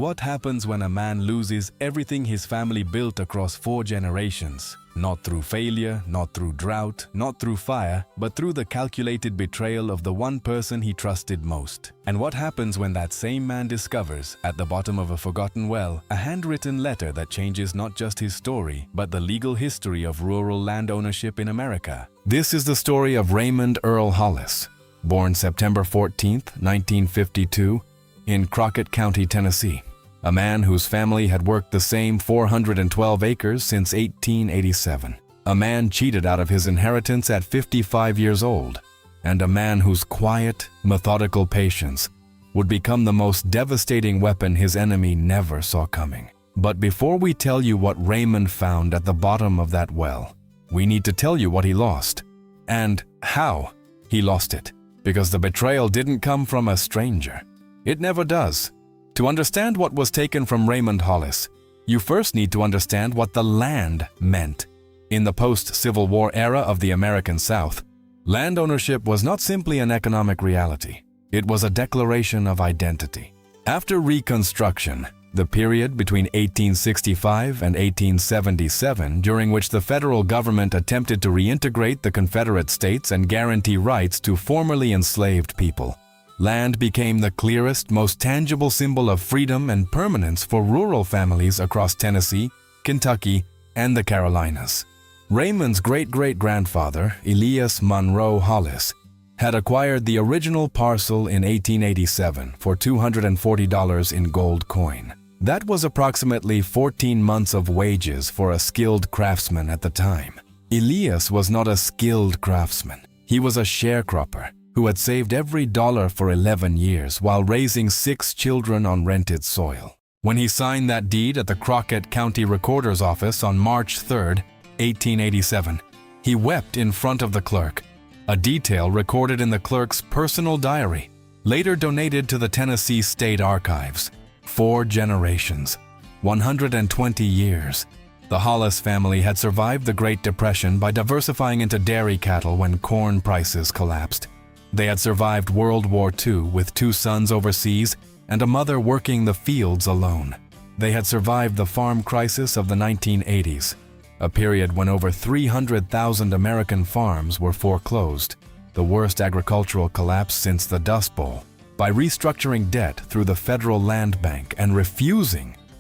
What happens when a man loses everything his family built across 4 generations? Not through failure, not through drought, not through fire, but through the calculated betrayal of the one person he trusted most. And what happens when that same man discovers, at the bottom of a forgotten well, a handwritten letter that changes not just his story, but the legal history of rural land ownership in America? This is the story of Raymond Earl Hollis, born September 14, 1952, in Crockett County, Tennessee. A man whose family had worked the same 412 acres since 1887. A man cheated out of his inheritance at 55 years old. And a man whose quiet, methodical patience would become the most devastating weapon his enemy never saw coming. But before we tell you what Raymond found at the bottom of that well, we need to tell you what he lost and how he lost it. Because the betrayal didn't come from a stranger. It never does. To understand what was taken from Raymond Hollis, you first need to understand what the land meant. In the post-Civil War era of the American South, land ownership was not simply an economic reality. It was a declaration of identity. After Reconstruction, the period between 1865 and 1877, during which the federal government attempted to reintegrate the Confederate States and guarantee rights to formerly enslaved people, land became the clearest, most tangible symbol of freedom and permanence for rural families across Tennessee, Kentucky, and the Carolinas. Raymond's great-great-grandfather, Elias Monroe Hollis, had acquired the original parcel in 1887 for $240 in gold coin. That was approximately 14 months of wages for a skilled craftsman at the time. Elias was not a skilled craftsman. He was a sharecropper who had saved every dollar for 11 years while raising 6 children on rented soil. When he signed that deed at the Crockett County Recorder's Office on March 3, 1887, he wept in front of the clerk, a detail recorded in the clerk's personal diary, later donated to the Tennessee State Archives. 4 generations, 120 years. The Hollis family had survived the Great Depression by diversifying into dairy cattle when corn prices collapsed. They had survived World War II with 2 sons overseas and a mother working the fields alone. They had survived the farm crisis of the 1980s, a period when over 300,000 American farms were foreclosed, the worst agricultural collapse since the Dust Bowl. By restructuring debt through the Federal Land Bank and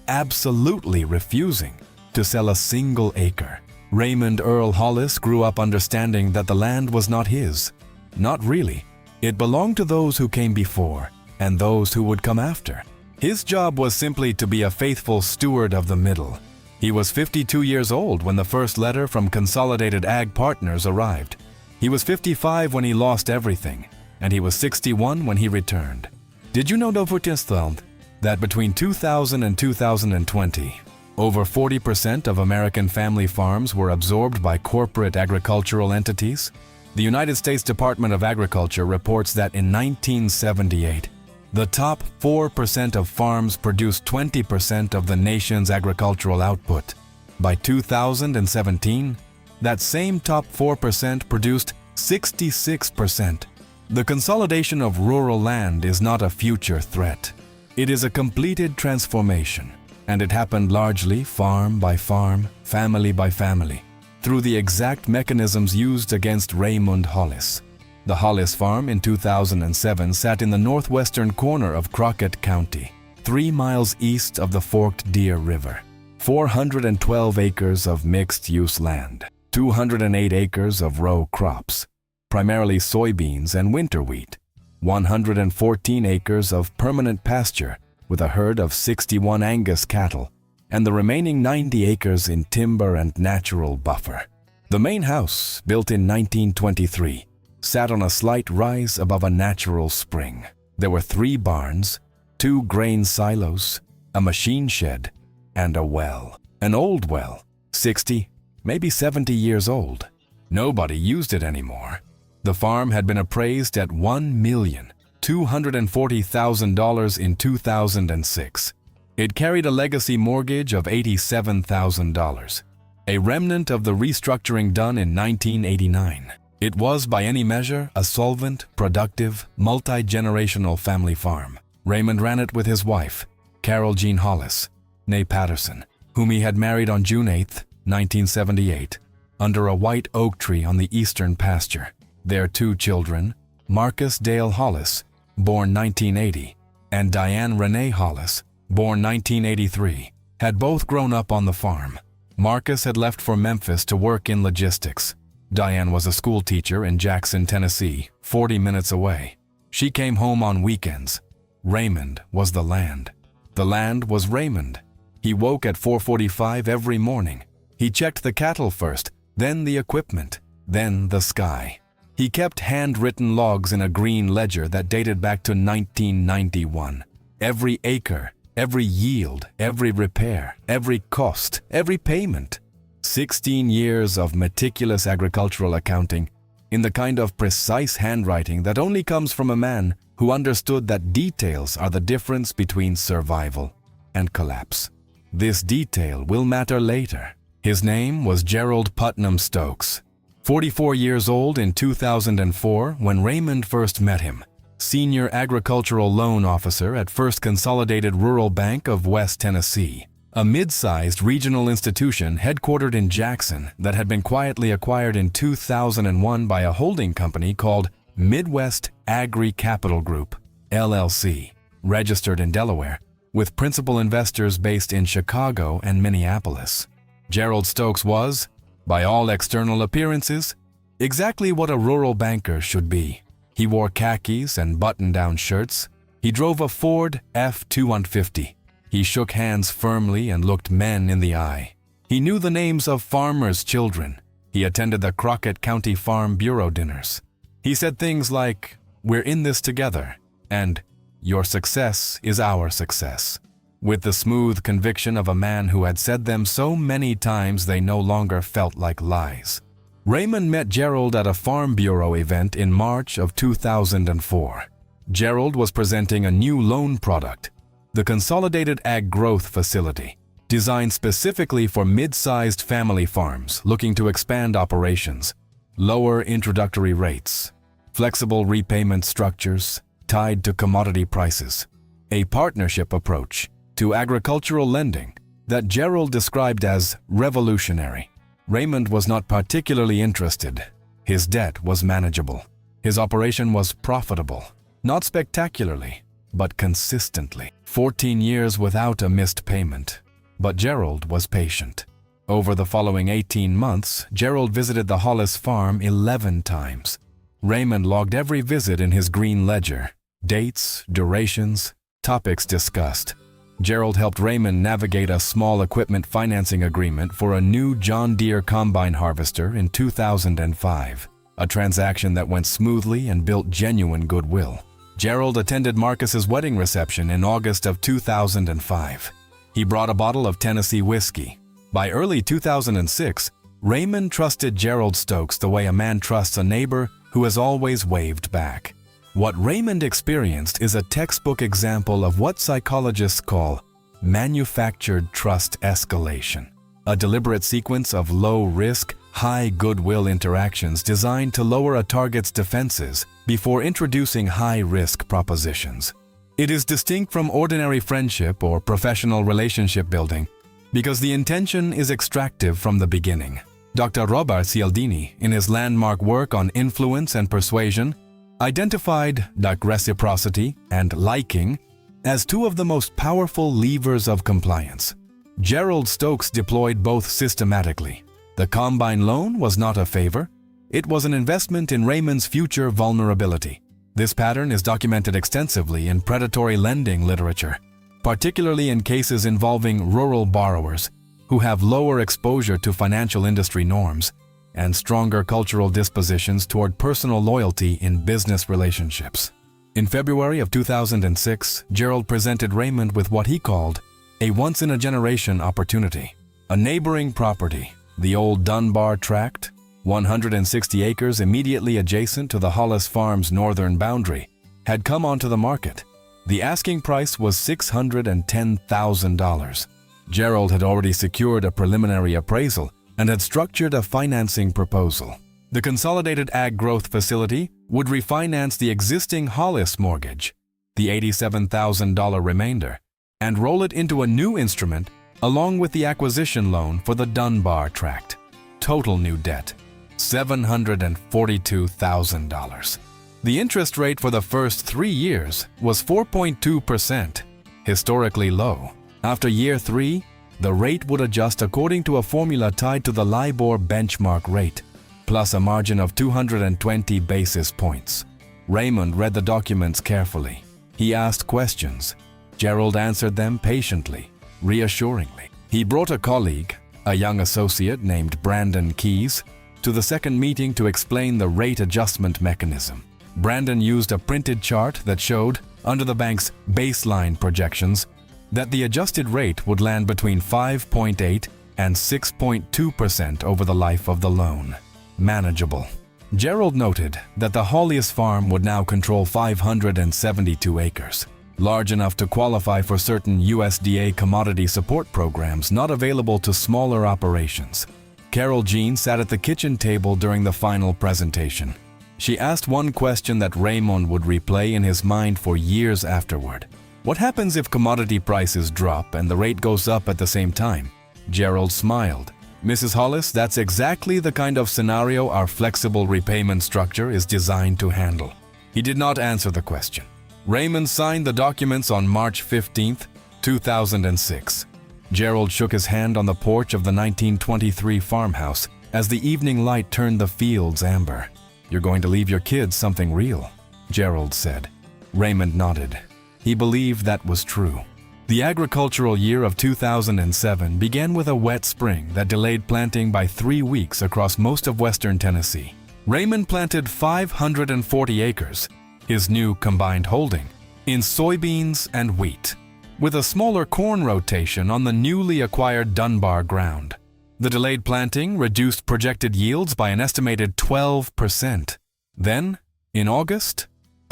absolutely refusing, to sell a single acre, Raymond Earl Hollis grew up understanding that the land was not his. Not really. It belonged to those who came before and those who would come after. His job was simply to be a faithful steward of the middle. He was 52 years old when the first letter from Consolidated Ag Partners arrived. He was 55 when he lost everything, and he was 61 when he returned. Did you know that between 2000 and 2020, over 40% of American family farms were absorbed by corporate agricultural entities? The United States Department of Agriculture reports that in 1978, the top 4% of farms produced 20% of the nation's agricultural output. By 2017, that same top 4% produced 66%. The consolidation of rural land is not a future threat. It is a completed transformation, and it happened largely farm by farm, family by family, through the exact mechanisms used against Raymond Hollis. The Hollis farm in 2007 sat in the northwestern corner of Crockett County, 3 miles east of the Forked Deer River. 412 acres of mixed-use land, 208 acres of row crops, primarily soybeans and winter wheat, 114 acres of permanent pasture with a herd of 61 Angus cattle, and the remaining 90 acres in timber and natural buffer. The main house, built in 1923, sat on a slight rise above a natural spring. There were 3 barns, 2 grain silos, a machine shed, and a well. An old well, 60, maybe 70 years old. Nobody used it anymore. The farm had been appraised at $1,240,000 in 2006. It carried a legacy mortgage of $87,000, a remnant of the restructuring done in 1989. It was, by any measure, a solvent, productive, multi-generational family farm. Raymond ran it with his wife, Carol Jean Hollis, née Patterson, whom he had married on June 8, 1978, under a white oak tree on the eastern pasture. Their two children, Marcus Dale Hollis, born 1980, and Diane Renee Hollis, born 1983, had both grown up on the farm. Marcus had left for Memphis to work in logistics. Diane was a school teacher in Jackson, Tennessee, 40 minutes away. She came home on weekends. Raymond was the land. The land was Raymond. He woke at 4:45 every morning. He checked the cattle first, then the equipment, then the sky. He kept handwritten logs in a green ledger that dated back to 1991. Every acre, every yield, every repair, every cost, every payment. 16 years of meticulous agricultural accounting in the kind of precise handwriting that only comes from a man who understood that details are the difference between survival and collapse. This detail will matter later. His name was Gerald Putnam Stokes. 44 years old in 2004 when Raymond first met him. Senior agricultural loan officer at First Consolidated Rural Bank of West Tennessee, a mid-sized regional institution headquartered in Jackson that had been quietly acquired in 2001 by a holding company called Midwest Agri Capital Group, LLC, registered in Delaware, with principal investors based in Chicago and Minneapolis. Gerald Stokes was, by all external appearances, exactly what a rural banker should be. He wore khakis and button-down shirts. He drove a Ford F-250. He shook hands firmly and looked men in the eye. He knew the names of farmers' children. He attended the Crockett County Farm Bureau dinners. He said things like, "We're in this together," and "Your success is our success," with the smooth conviction of a man who had said them so many times they no longer felt like lies. Raymond met Gerald at a Farm Bureau event in March of 2004. Gerald was presenting a new loan product, the Consolidated Ag Growth Facility, designed specifically for mid-sized family farms looking to expand operations. Lower introductory rates, flexible repayment structures tied to commodity prices, a partnership approach to agricultural lending that Gerald described as revolutionary. Raymond was not particularly interested. His debt was manageable. His operation was profitable, not spectacularly, but consistently. 14 years without a missed payment. But Gerald was patient. Over the following 18 months, Gerald visited the Hollis farm 11 times. Raymond logged every visit in his green ledger. Dates, durations, topics discussed. Gerald helped Raymond navigate a small equipment financing agreement for a new John Deere combine harvester in 2005, a transaction that went smoothly and built genuine goodwill. Gerald attended Marcus's wedding reception in August of 2005. He brought a bottle of Tennessee whiskey. By early 2006, Raymond trusted Gerald Stokes the way a man trusts a neighbor who has always waved back. What Raymond experienced is a textbook example of what psychologists call manufactured trust escalation, a deliberate sequence of low-risk, high-goodwill interactions designed to lower a target's defenses before introducing high-risk propositions. It is distinct from ordinary friendship or professional relationship building because the intention is extractive from the beginning. Dr. Robert Cialdini, in his landmark work on influence and persuasion, identified reciprocity and liking as two of the most powerful levers of compliance. Gerald Stokes deployed both systematically. The combine loan was not a favor. It was an investment in Raymond's future vulnerability. This pattern is documented extensively in predatory lending literature, particularly in cases involving rural borrowers who have lower exposure to financial industry norms and stronger cultural dispositions toward personal loyalty in business relationships. In February of 2006, Gerald presented Raymond with what he called a once-in-a-generation opportunity. A neighboring property, the old Dunbar Tract, 160 acres immediately adjacent to the Hollis Farm's northern boundary, had come onto the market. The asking price was $610,000. Gerald had already secured a preliminary appraisal and had structured a financing proposal. The Consolidated Ag Growth Facility would refinance the existing Hollis mortgage, the $87,000 remainder, and roll it into a new instrument along with the acquisition loan for the Dunbar tract. Total new debt, $742,000. The interest rate for the first 3 years was 4.2%, historically low. After year 3, the rate would adjust according to a formula tied to the LIBOR benchmark rate, plus a margin of 220 basis points. Raymond read the documents carefully. He asked questions. Gerald answered them patiently, reassuringly. He brought a colleague, a young associate named Brandon Keyes, to the second meeting to explain the rate adjustment mechanism. Brandon used a printed chart that showed, under the bank's baseline projections, that the adjusted rate would land between 5.8 and 6.2% over the life of the loan. Manageable. Gerald noted that the Hollies farm would now control 572 acres, large enough to qualify for certain USDA commodity support programs not available to smaller operations. Carol Jean sat at the kitchen table during the final presentation. She asked one question that Raymond would replay in his mind for years afterward. What happens if commodity prices drop and the rate goes up at the same time? Gerald smiled. Mrs. Hollis, that's exactly the kind of scenario our flexible repayment structure is designed to handle. He did not answer the question. Raymond signed the documents on March 15, 2006. Gerald shook his hand on the porch of the 1923 farmhouse as the evening light turned the fields amber. "You're going to leave your kids something real," Gerald said. Raymond nodded. He believed that was true. The agricultural year of 2007 began with a wet spring that delayed planting by 3 weeks across most of western Tennessee. Raymond planted 540 acres, his new combined holding, in soybeans and wheat, with a smaller corn rotation on the newly acquired Dunbar ground. The delayed planting reduced projected yields by an estimated 12%. Then, in August,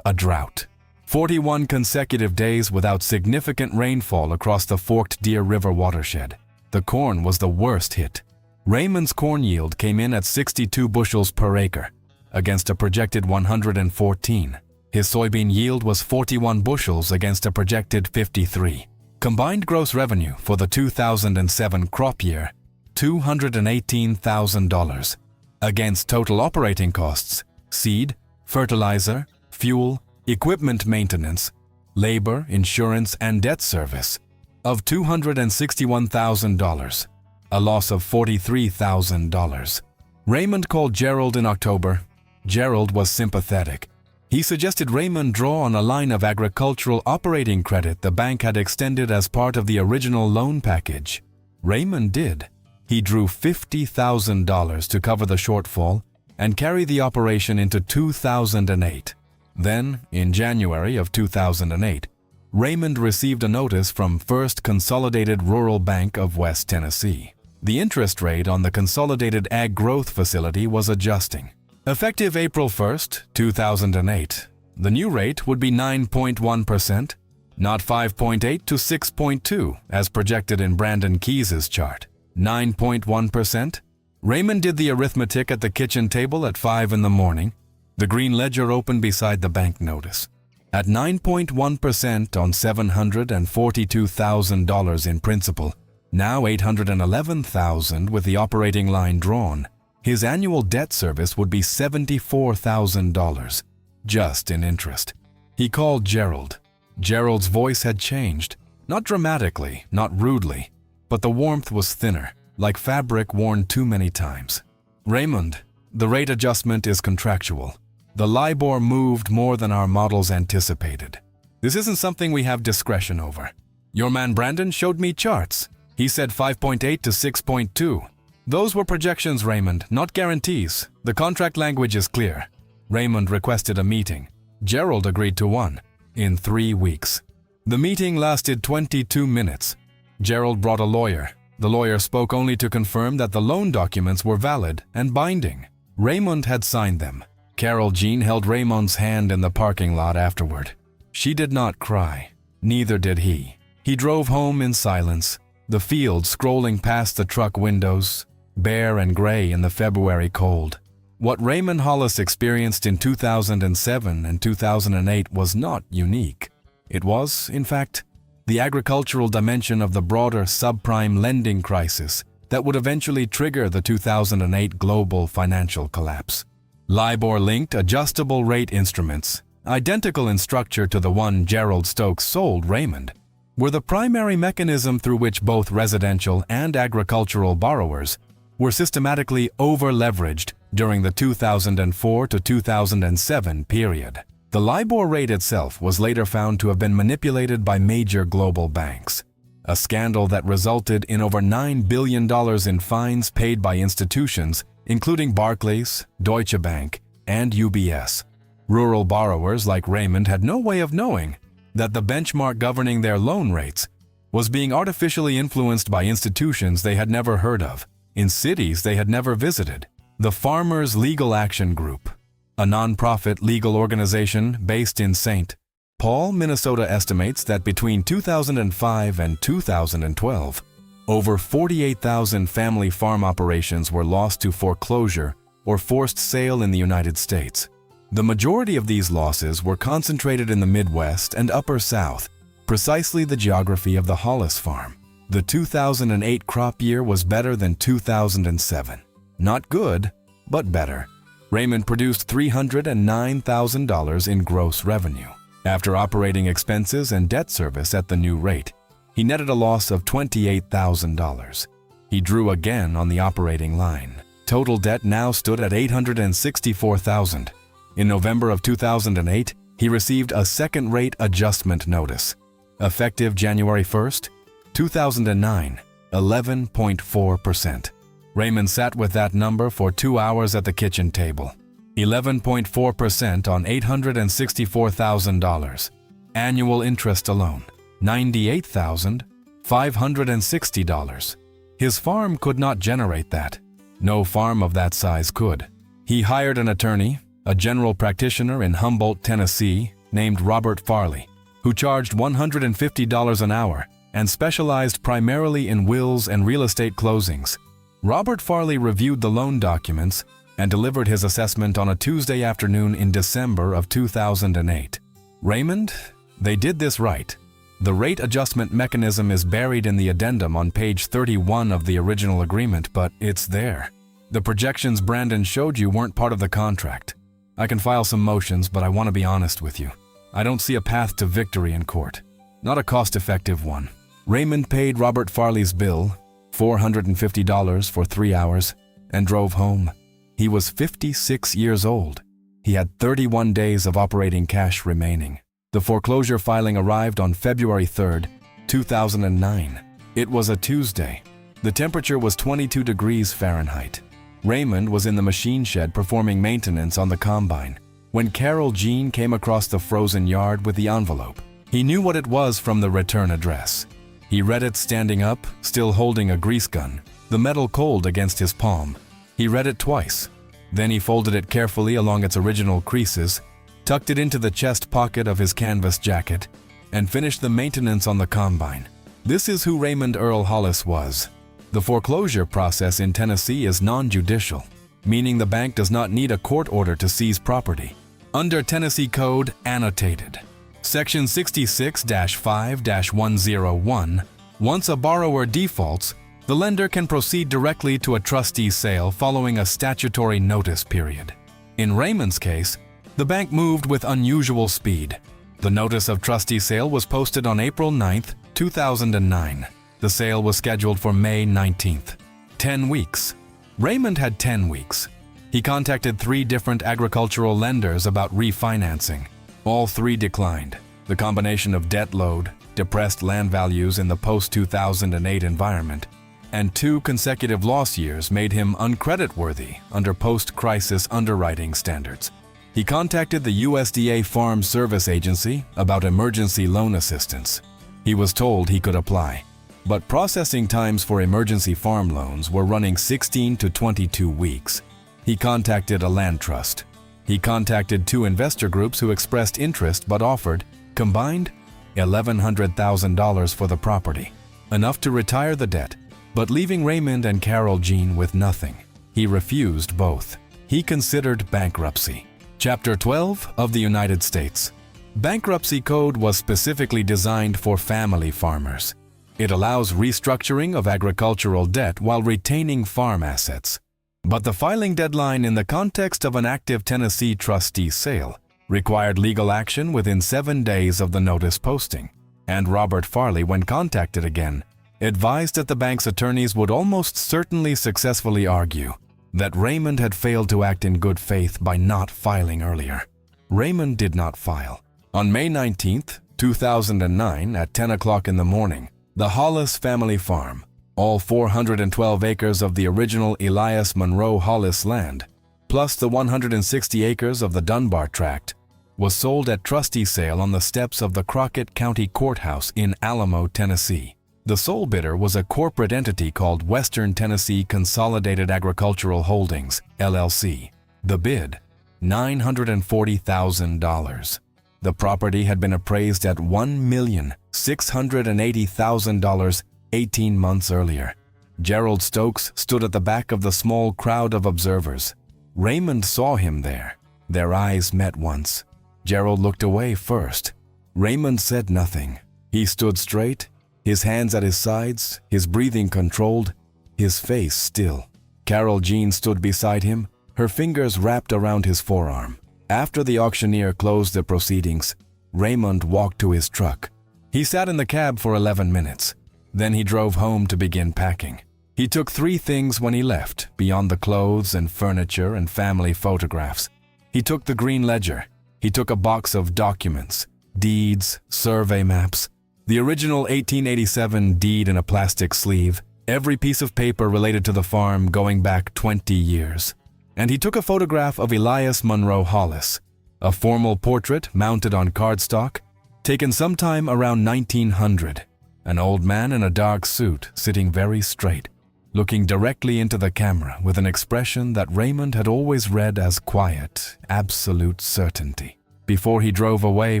a drought. 41 consecutive days without significant rainfall across the Forked Deer River watershed. The corn was the worst hit. Raymond's corn yield came in at 62 bushels per acre, against a projected 114. His soybean yield was 41 bushels against a projected 53. Combined gross revenue for the 2007 crop year, $218,000, against total operating costs, seed, fertilizer, fuel, equipment maintenance, labor, insurance, and debt service, of $261,000, a loss of $43,000. Raymond called Gerald in October. Gerald was sympathetic. He suggested Raymond draw on a line of agricultural operating credit the bank had extended as part of the original loan package. Raymond did. He drew $50,000 to cover the shortfall and carry the operation into 2008. Then, in January of 2008, Raymond received a notice from First Consolidated Rural Bank of West Tennessee. The interest rate on the Consolidated Ag Growth Facility was adjusting. Effective April 1, 2008, the new rate would be 9.1%, not 5.8 to 6.2 as projected in Brandon Keyes' chart. 9.1%. Raymond did the arithmetic at the kitchen table at 5 in the morning. The green ledger opened beside the bank notice. At 9.1% on $742,000 in principal, now $811,000 with the operating line drawn, his annual debt service would be $74,000, just in interest. He called Gerald. Gerald's voice had changed, not dramatically, not rudely, but the warmth was thinner, like fabric worn too many times. "Raymond, the rate adjustment is contractual. The LIBOR moved more than our models anticipated. This isn't something we have discretion over. Your man Brandon showed me charts. He said 5.8 to 6.2. Those were projections, Raymond, not guarantees. The contract language is clear." Raymond requested a meeting. Gerald agreed to one, in 3 weeks. The meeting lasted 22 minutes. Gerald brought a lawyer. The lawyer spoke only to confirm that the loan documents were valid and binding. Raymond had signed them. Carol Jean held Raymond's hand in the parking lot afterward. She did not cry. Neither did he. He drove home in silence, the field scrolling past the truck windows, bare and gray in the February cold. What Raymond Hollis experienced in 2007 and 2008 was not unique. It was, in fact, the agricultural dimension of the broader subprime lending crisis that would eventually trigger the 2008 global financial collapse. LIBOR-linked adjustable rate instruments, identical in structure to the one Gerald Stokes sold Raymond, were the primary mechanism through which both residential and agricultural borrowers were systematically over-leveraged during the 2004 to 2007 period. The LIBOR rate itself was later found to have been manipulated by major global banks, a scandal that resulted in over $9 billion in fines paid by institutions including Barclays, Deutsche Bank, and UBS. Rural borrowers like Raymond had no way of knowing that the benchmark governing their loan rates was being artificially influenced by institutions they had never heard of, in cities they had never visited. The Farmers Legal Action Group, a nonprofit legal organization based in St. Paul, Minnesota, estimates that between 2005 and 2012, over 48,000 family farm operations were lost to foreclosure or forced sale in the United States. The majority of these losses were concentrated in the Midwest and Upper South, precisely the geography of the Hollis farm. The 2008 crop year was better than 2007. Not good, but better. Raymond produced $309,000 in gross revenue. After operating expenses and debt service at the new rate, he netted a loss of $28,000. He drew again on the operating line. Total debt now stood at $864,000. In November of 2008, he received a second-rate adjustment notice. Effective January 1st, 2009, 11.4%. Raymond sat with that number for 2 hours at the kitchen table. 11.4% on $864,000. Annual interest alone, $98,560. His farm could not generate that. No farm of that size could. He hired an attorney, a general practitioner in Humboldt, Tennessee, named Robert Farley, who charged $150 an hour and specialized primarily in wills and real estate closings. Robert Farley reviewed the loan documents and delivered his assessment on a Tuesday afternoon in December of 2008. Raymond, they did this right. The rate adjustment mechanism is buried in the addendum on page 31 of the original agreement, but it's there. The projections Brandon showed you weren't part of the contract. I can file some motions, but I want to be honest with you. I don't see a path to victory in court. Not a cost-effective one. Raymond paid Robert Farley's bill, $450 for 3 hours, and drove home. He was 56 years old. He had 31 days of operating cash remaining. The foreclosure filing arrived on February 3rd, 2009. It was a Tuesday. The temperature was 22 degrees Fahrenheit. Raymond was in the machine shed performing maintenance on the combine when Carol Jean came across the frozen yard with the envelope. He knew what it was from the return address. He read it standing up, still holding a grease gun, the metal cold against his palm. He read it twice. Then he folded it carefully along its original creases, tucked it into the chest pocket of his canvas jacket, and finished the maintenance on the combine. This is who Raymond Earl Hollis was. The foreclosure process in Tennessee is non-judicial, meaning the bank does not need a court order to seize property. Under Tennessee Code Annotated, Section 66-5-101, once a borrower defaults, the lender can proceed directly to a trustee sale following a statutory notice period. In Raymond's case, the bank moved with unusual speed. The notice of trustee sale was posted on April 9, 2009. The sale was scheduled for May 19th. 10 weeks. Raymond had 10 weeks. He contacted 3 different agricultural lenders about refinancing. All 3 declined. The combination of debt load, depressed land values in the post-2008 environment, and 2 consecutive loss years made him uncreditworthy under post-crisis underwriting standards. He contacted the USDA Farm Service Agency about emergency loan assistance. He was told he could apply, but processing times for emergency farm loans were running 16 to 22 weeks. He contacted a land trust. He contacted 2 investor groups who expressed interest but offered, combined, $1,100,000 for the property, enough to retire the debt, but leaving Raymond and Carol Jean with nothing. He refused both. He considered bankruptcy. Chapter 12 of the United States. Bankruptcy code was specifically designed for family farmers. It allows restructuring of agricultural debt while retaining farm assets. But the filing deadline in the context of an active Tennessee trustee sale required legal action within 7 days of the notice posting, and Robert Farley, when contacted again, advised that the bank's attorneys would almost certainly successfully argue that Raymond had failed to act in good faith by not filing earlier. Raymond did not file. On May 19, 2009, at 10 o'clock in the morning, the Hollis family farm, all 412 acres of the original Elias Monroe Hollis land, plus the 160 acres of the Dunbar tract, was sold at trustee sale on the steps of the Crockett County Courthouse in Alamo, Tennessee. The sole bidder was a corporate entity called Western Tennessee Consolidated Agricultural Holdings, LLC. The bid, $940,000. The property had been appraised at $1,680,000 18 months earlier. Gerald Stokes stood at the back of the small crowd of observers. Raymond saw him there. Their eyes met once. Gerald looked away first. Raymond said nothing. He stood straight, his hands at his sides, his breathing controlled, his face still. Carol Jean stood beside him, her fingers wrapped around his forearm. After the auctioneer closed the proceedings, Raymond walked to his truck. He sat in the cab for 11 minutes. Then he drove home to begin packing. He took 3 things when he left, beyond the clothes and furniture and family photographs. He took the green ledger. He took a box of documents, deeds, survey maps, the original 1887 deed in a plastic sleeve, every piece of paper related to the farm going back 20 years. And he took a photograph of Elias Monroe Hollis, a formal portrait mounted on cardstock, taken sometime around 1900. An old man in a dark suit sitting very straight, looking directly into the camera with an expression that Raymond had always read as quiet, absolute certainty. Before he drove away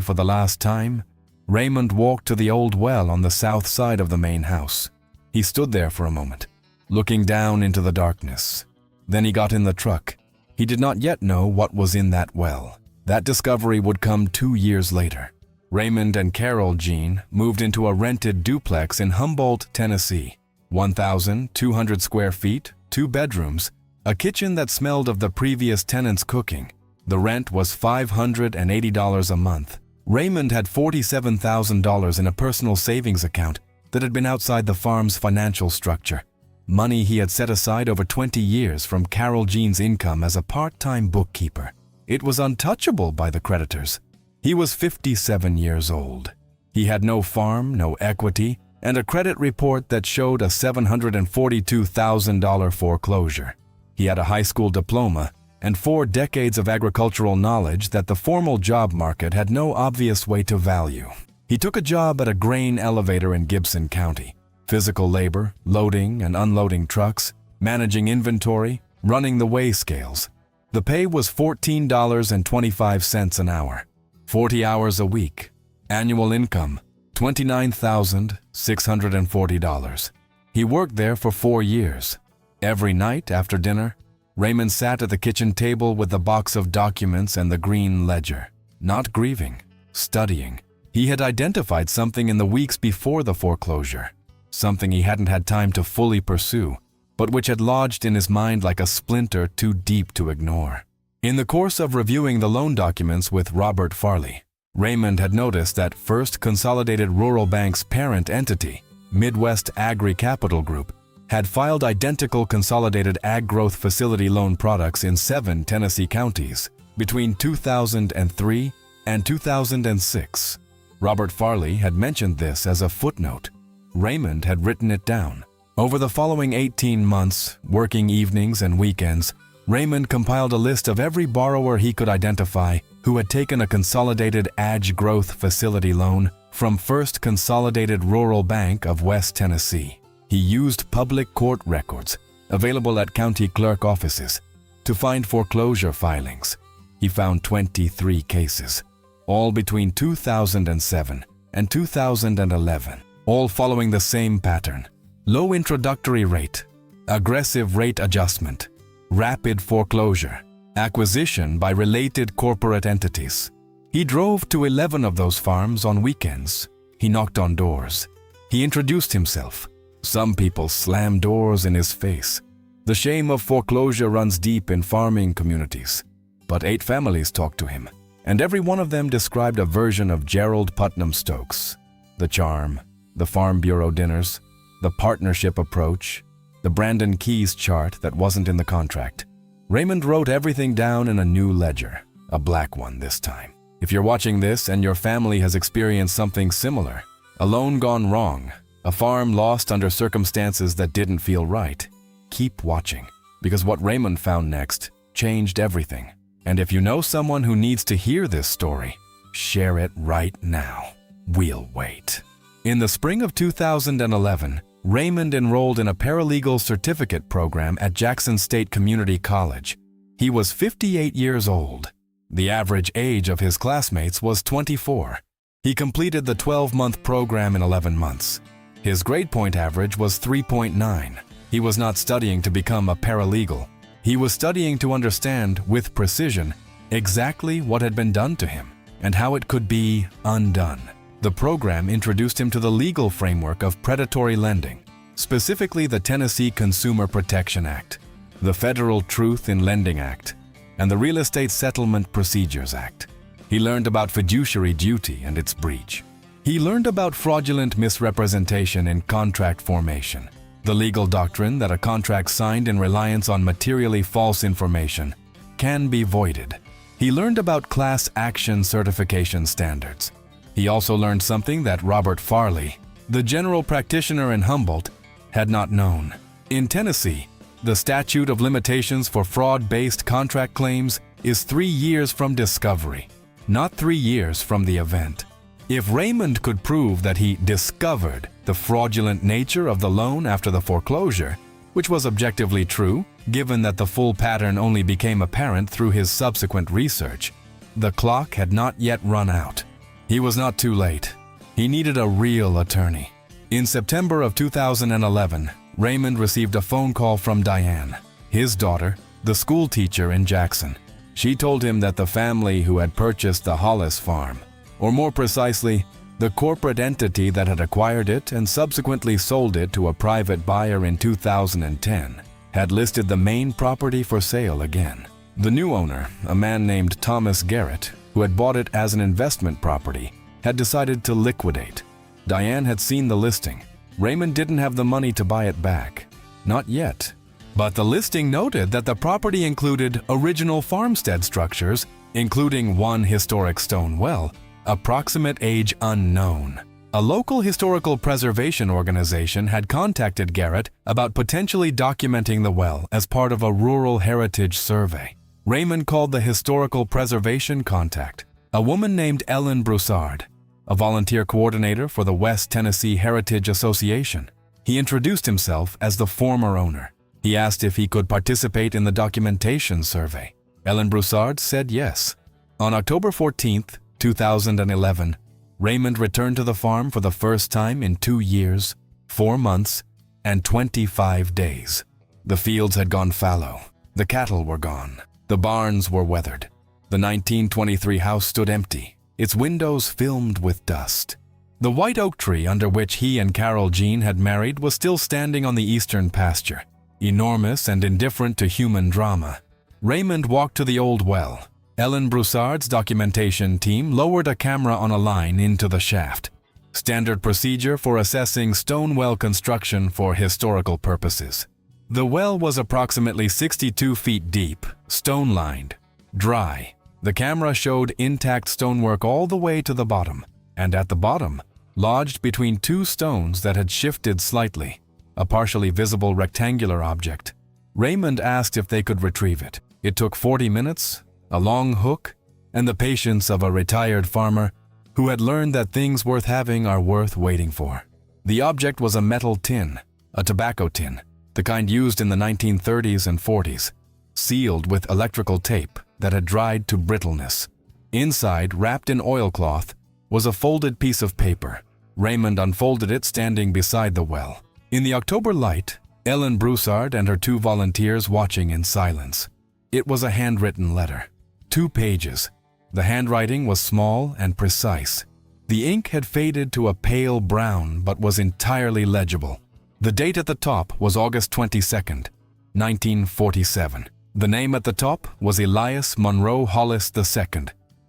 for the last time, Raymond walked to the old well on the south side of the main house. He stood there for a moment, looking down into the darkness. Then he got in the truck. He did not yet know what was in that well. That discovery would come 2 years later. Raymond and Carol Jean moved into a rented duplex in Humboldt, Tennessee. 1,200 square feet, 2 bedrooms, a kitchen that smelled of the previous tenant's cooking. The rent was $580 a month. Raymond had $47,000 in a personal savings account that had been outside the farm's financial structure. Money he had set aside over 20 years from Carol Jean's income as a part-time bookkeeper. It was untouchable by the creditors. He was 57 years old. He had no farm, no equity, and a credit report that showed a $742,000 foreclosure. He had a high school diploma and 4 decades of agricultural knowledge that the formal job market had no obvious way to value. He took a job at a grain elevator in Gibson County. Physical labor, loading and unloading trucks, managing inventory, running the weigh scales. The pay was $14.25 an hour, 40 hours a week. Annual income, $29,640. He worked there for 4 years. Every night after dinner, Raymond sat at the kitchen table with the box of documents and the green ledger, not grieving, studying. He had identified something in the weeks before the foreclosure. Something he hadn't had time to fully pursue, but which had lodged in his mind like a splinter too deep to ignore. In the course of reviewing the loan documents with Robert Farley, Raymond had noticed that First Consolidated Rural Bank's parent entity, Midwest Agri Capital Group, had filed identical consolidated ag growth facility loan products in 7 Tennessee counties between 2003 and 2006. Robert Farley had mentioned this as a footnote. Raymond had written it down. Over the following 18 months, working evenings and weekends, Raymond compiled a list of every borrower he could identify who had taken a consolidated ag growth facility loan from First Consolidated Rural Bank of West Tennessee. He used public court records, available at county clerk offices, to find foreclosure filings. He found 23 cases, all between 2007 and 2011. All following the same pattern: low introductory rate, aggressive rate adjustment, rapid foreclosure, acquisition by related corporate entities. He drove to 11 of those farms on weekends. He knocked on doors. He introduced himself. Some people slammed doors in his face. The shame of foreclosure runs deep in farming communities. But 8 families talked to him, and every one of them described a version of Gerald Putnam Stokes. The charm, the Farm Bureau dinners, the partnership approach, the Brandon Keys chart that wasn't in the contract. Raymond wrote everything down in a new ledger, a black one this time. If you're watching this and your family has experienced something similar, a loan gone wrong, a farm lost under circumstances that didn't feel right, keep watching, because what Raymond found next changed everything. And if you know someone who needs to hear this story, share it right now. We'll wait. In the spring of 2011, Raymond enrolled in a paralegal certificate program at Jackson State Community College. He was 58 years old. The average age of his classmates was 24. He completed the 12-month program in 11 months. His grade point average was 3.9. He was not studying to become a paralegal. He was studying to understand, with precision, exactly what had been done to him and how it could be undone. The program introduced him to the legal framework of predatory lending, specifically the Tennessee Consumer Protection Act, the Federal Truth in Lending Act, and the Real Estate Settlement Procedures Act. He learned about fiduciary duty and its breach. He learned about fraudulent misrepresentation in contract formation, the legal doctrine that a contract signed in reliance on materially false information can be voided. He learned about class action certification standards. He also learned something that Robert Farley, the general practitioner in Humboldt, had not known. In Tennessee, the statute of limitations for fraud-based contract claims is 3 years from discovery, not 3 years from the event. If Raymond could prove that he discovered the fraudulent nature of the loan after the foreclosure, which was objectively true, given that the full pattern only became apparent through his subsequent research, the clock had not yet run out. He was not too late. He needed a real attorney. In September of 2011, Raymond received a phone call from Diane, his daughter, the school teacher in Jackson. She told him that the family who had purchased the Hollis farm, or more precisely, the corporate entity that had acquired it and subsequently sold it to a private buyer in 2010, had listed the main property for sale again. The new owner, a man named Thomas Garrett, who had bought it as an investment property, had decided to liquidate. Diane had seen the listing. Raymond didn't have the money to buy it back. Not yet. But the listing noted that the property included original farmstead structures, including one historic stone well, approximate age unknown. A local historical preservation organization had contacted Garrett about potentially documenting the well as part of a rural heritage survey. Raymond called the historical preservation contact, a woman named Ellen Broussard, a volunteer coordinator for the West Tennessee Heritage Association. He introduced himself as the former owner. He asked if he could participate in the documentation survey. Ellen Broussard said yes. On October 14, 2011, Raymond returned to the farm for the first time in 2 years, 4 months, and 25 days. The fields had gone fallow. The cattle were gone. The barns were weathered. The 1923 house stood empty, its windows filmed with dust. The white oak tree under which he and Carol Jean had married was still standing on the eastern pasture, enormous and indifferent to human drama. Raymond walked to the old well. Ellen Broussard's documentation team lowered a camera on a line into the shaft. Standard procedure for assessing stone well construction for historical purposes. The well was approximately 62 feet deep, stone-lined, dry. The camera showed intact stonework all the way to the bottom, and at the bottom, lodged between 2 stones that had shifted slightly, a partially visible rectangular object. Raymond asked if they could retrieve it. It took 40 minutes, a long hook, and the patience of a retired farmer who had learned that things worth having are worth waiting for. The object was a metal tin, a tobacco tin, the kind used in the 1930s and 40s, sealed with electrical tape that had dried to brittleness. Inside, wrapped in oilcloth, was a folded piece of paper. Raymond unfolded it standing beside the well. In the October light, Ellen Broussard and her 2 volunteers watching in silence. It was a handwritten letter. 2 pages. The handwriting was small and precise. The ink had faded to a pale brown but was entirely legible. The date at the top was August 22nd, 1947. The name at the top was Elias Monroe Hollis II,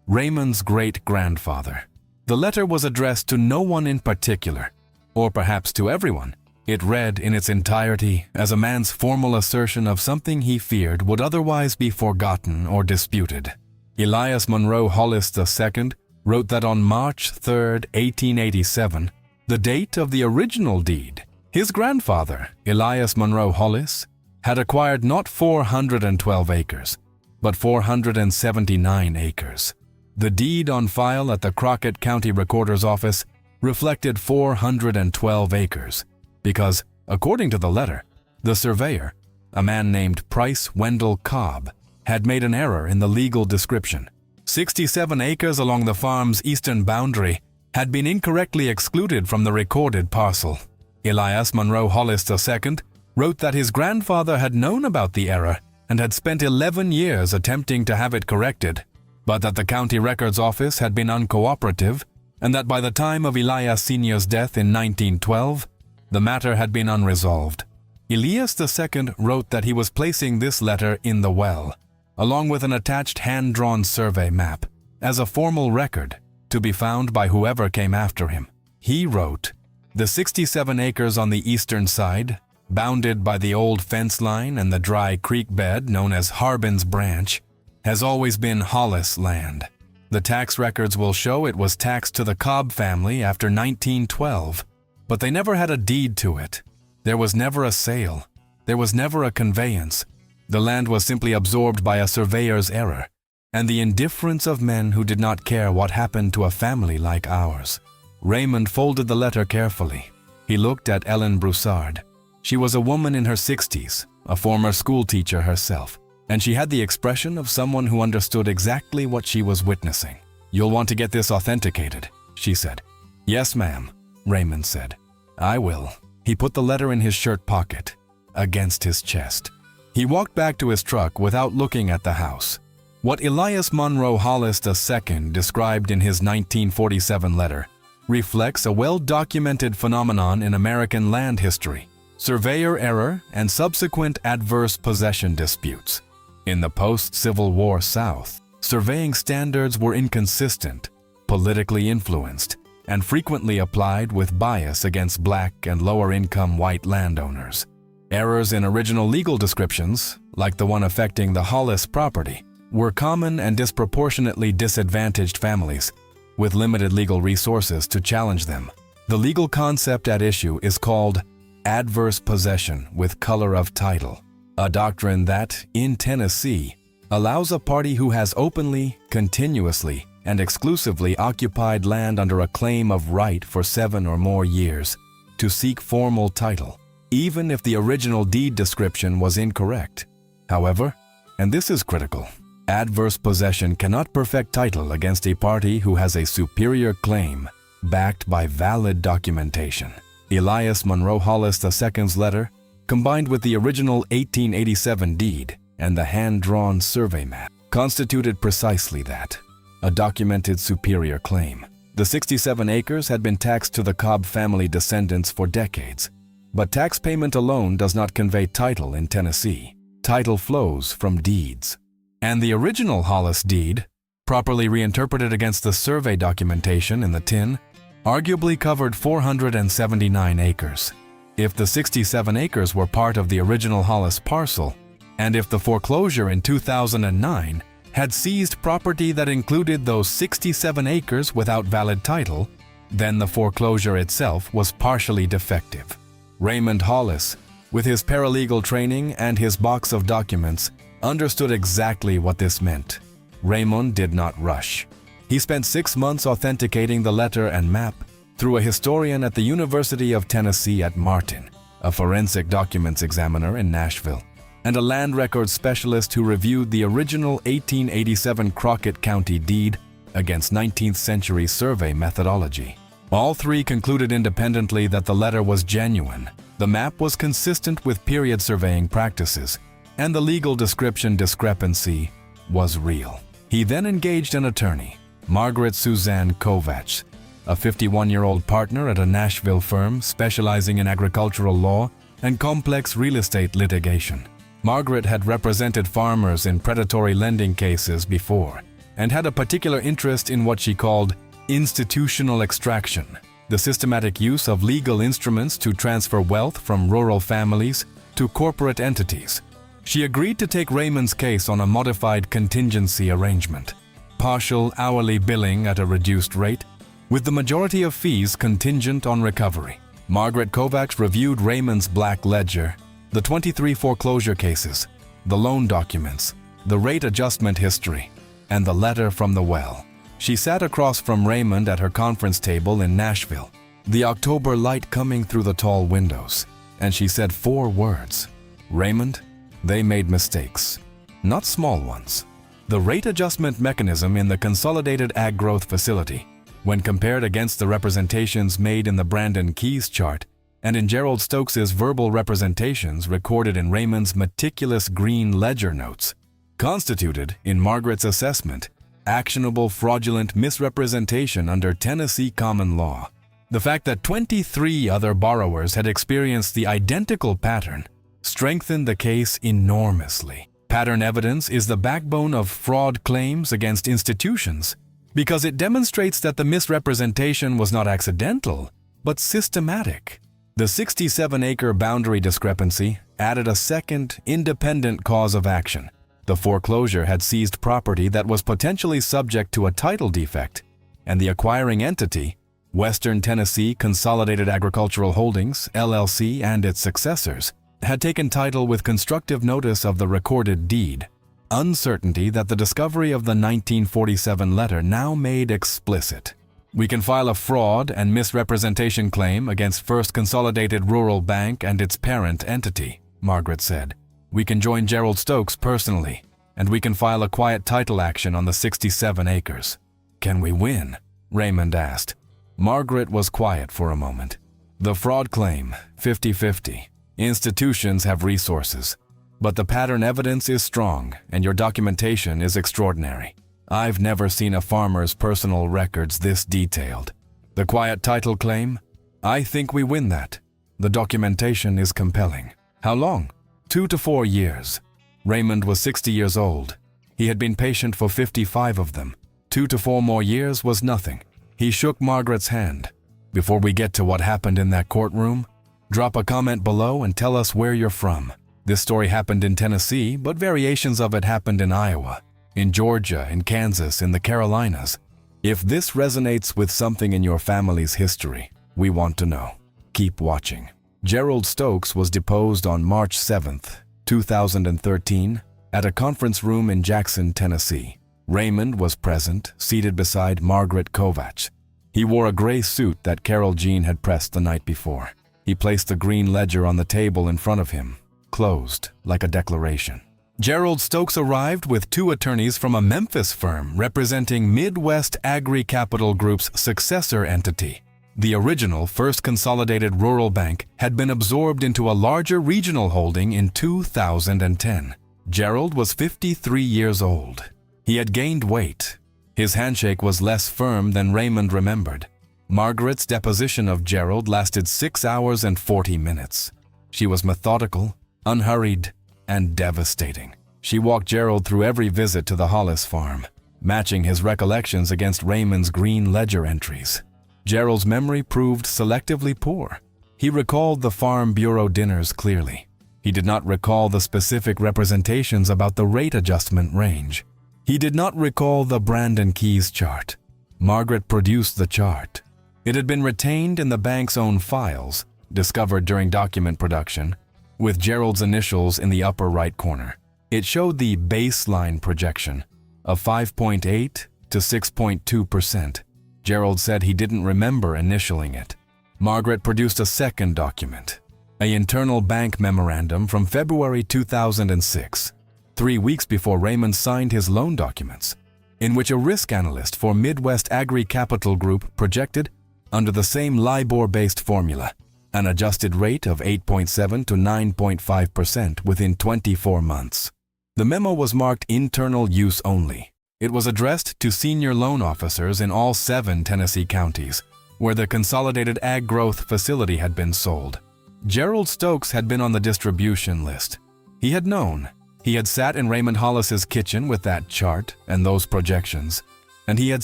Raymond's great-grandfather. The letter was addressed to no one in particular, or perhaps to everyone. It read in its entirety as a man's formal assertion of something he feared would otherwise be forgotten or disputed. Elias Monroe Hollis II wrote that on March 3, 1887, the date of the original deed, his grandfather, Elias Monroe Hollis, had acquired not 412 acres, but 479 acres. The deed on file at the Crockett County Recorder's Office reflected 412 acres, because, according to the letter, the surveyor, a man named Price Wendell Cobb, had made an error in the legal description. 67 acres along the farm's eastern boundary had been incorrectly excluded from the recorded parcel. Elias Monroe Hollis II wrote that his grandfather had known about the error and had spent 11 years attempting to have it corrected, but that the county records office had been uncooperative and that by the time of Elias Sr.'s death in 1912, the matter had been unresolved. Elias II wrote that he was placing this letter in the well, along with an attached hand-drawn survey map, as a formal record to be found by whoever came after him. He wrote, "The 67 acres on the eastern side, bounded by the old fence line and the dry creek bed known as Harbin's Branch, has always been Hollis land. The tax records will show it was taxed to the Cobb family after 1912, but they never had a deed to it. There was never a sale. There was never a conveyance. The land was simply absorbed by a surveyor's error and the indifference of men who did not care what happened to a family like ours." Raymond folded the letter carefully. He looked at Ellen Broussard. She was a woman in her 60s, a former schoolteacher herself, and she had the expression of someone who understood exactly what she was witnessing. "You'll want to get this authenticated," she said. "Yes, ma'am," Raymond said. "I will." He put the letter in his shirt pocket, against his chest. He walked back to his truck without looking at the house. What Elias Monroe Hollis II described in his 1947 letter reflects a well-documented phenomenon in American land history: surveyor error and subsequent adverse possession disputes. In the post-Civil War South, surveying standards were inconsistent, politically influenced, and frequently applied with bias against black and lower-income white landowners. Errors in original legal descriptions, like the one affecting the Hollis property, were common and disproportionately disadvantaged families, with limited legal resources to challenge them. The legal concept at issue is called adverse possession with color of title, a doctrine that, in Tennessee, allows a party who has openly, continuously, and exclusively occupied land under a claim of right for 7 or more years to seek formal title, even if the original deed description was incorrect. However, and this is critical, adverse possession cannot perfect title against a party who has a superior claim backed by valid documentation. Elias Monroe Hollis II's letter, combined with the original 1887 deed and the hand-drawn survey map, constituted precisely that, a documented superior claim. The 67 acres had been taxed to the Cobb family descendants for decades, but tax payment alone does not convey title in Tennessee. Title flows from deeds. And the original Hollis deed, properly reinterpreted against the survey documentation in the tin, arguably covered 479 acres. If the 67 acres were part of the original Hollis parcel, and if the foreclosure in 2009 had seized property that included those 67 acres without valid title, then the foreclosure itself was partially defective. Raymond Hollis, with his paralegal training and his box of documents, understood exactly what this meant. Raymond did not rush. He spent 6 months authenticating the letter and map through a historian at the University of Tennessee at Martin, a forensic documents examiner in Nashville, and a land records specialist who reviewed the original 1887 Crockett County deed against 19th century survey methodology. All three concluded independently that the letter was genuine, the map was consistent with period surveying practices, and the legal description discrepancy was real. He then engaged an attorney, Margaret Suzanne Kovacs, a 51-year-old partner at a Nashville firm specializing in agricultural law and complex real estate litigation. Margaret had represented farmers in predatory lending cases before and had a particular interest in what she called institutional extraction, the systematic use of legal instruments to transfer wealth from rural families to corporate entities. She agreed to take Raymond's case on a modified contingency arrangement, partial hourly billing at a reduced rate, with the majority of fees contingent on recovery. Margaret Kovacs reviewed Raymond's black ledger, the 23 foreclosure cases, the loan documents, the rate adjustment history, and the letter from the well. She sat across from Raymond at her conference table in Nashville, the October light coming through the tall windows, and she said 4 words. Raymond, they made mistakes, not small ones. The rate adjustment mechanism in the Consolidated Ag Growth Facility, when compared against the representations made in the Brandon Keys chart and in Gerald Stokes's verbal representations recorded in Raymond's meticulous green ledger notes, constituted, in Margaret's assessment, actionable fraudulent misrepresentation under Tennessee common law. The fact that 23 other borrowers had experienced the identical pattern strengthened the case enormously. Pattern evidence is the backbone of fraud claims against institutions because it demonstrates that the misrepresentation was not accidental, but systematic. The 67-acre boundary discrepancy added a second, independent cause of action. The foreclosure had seized property that was potentially subject to a title defect, and the acquiring entity, Western Tennessee Consolidated Agricultural Holdings, LLC, and its successors, had taken title with constructive notice of the recorded deed. Uncertainty that the discovery of the 1947 letter now made explicit. We can file a fraud and misrepresentation claim against First Consolidated Rural Bank and its parent entity, Margaret said. We can join Gerald Stokes personally, and we can file a quiet title action on the 67 acres. Can we win? Raymond asked. Margaret was quiet for a moment. The fraud claim, 50-50. Institutions have resources, but the pattern evidence is strong and your documentation is extraordinary. I've never seen a farmer's personal records this detailed. The quiet title claim? I think we win that. The documentation is compelling. How long? 2 to 4 years. Raymond was 60 years old. He had been patient for 55 of them. 2 to 4 more years was nothing. He shook Margaret's hand. Before we get to what happened in that courtroom, drop a comment below and tell us where you're from. This story happened in Tennessee, but variations of it happened in Iowa, in Georgia, in Kansas, in the Carolinas. If this resonates with something in your family's history, we want to know. Keep watching. Gerald Stokes was deposed on March 7th, 2013, at a conference room in Jackson, Tennessee. Raymond was present, seated beside Margaret Kovacs. He wore a gray suit that Carol Jean had pressed the night before. He placed the green ledger on the table in front of him, closed, like a declaration. Gerald Stokes arrived with 2 attorneys from a Memphis firm representing Midwest Agri Capital Group's successor entity. The original First Consolidated Rural Bank had been absorbed into a larger regional holding in 2010. Gerald was 53 years old. He had gained weight. His handshake was less firm than Raymond remembered. Margaret's deposition of Gerald lasted 6 hours and 40 minutes. She was methodical, unhurried, and devastating. She walked Gerald through every visit to the Hollis farm, matching his recollections against Raymond's green ledger entries. Gerald's memory proved selectively poor. He recalled the Farm Bureau dinners clearly. He did not recall the specific representations about the rate adjustment range. He did not recall the Brandon Keys chart. Margaret produced the chart. It had been retained in the bank's own files, discovered during document production, with Gerald's initials in the upper right corner. It showed the baseline projection of 5.8 to 6.2%. Gerald said he didn't remember initialing it. Margaret produced a second document, an internal bank memorandum from February 2006, 3 weeks before Raymond signed his loan documents, in which a risk analyst for Midwest Agri Capital Group projected, under the same LIBOR-based formula, an adjusted rate of 8.7 to 9.5% within 24 months. The memo was marked internal use only. It was addressed to senior loan officers in all 7 Tennessee counties, where the Consolidated Ag Growth Facility had been sold. Gerald Stokes had been on the distribution list. He had known. He had sat in Raymond Hollis's kitchen with that chart and those projections, and he had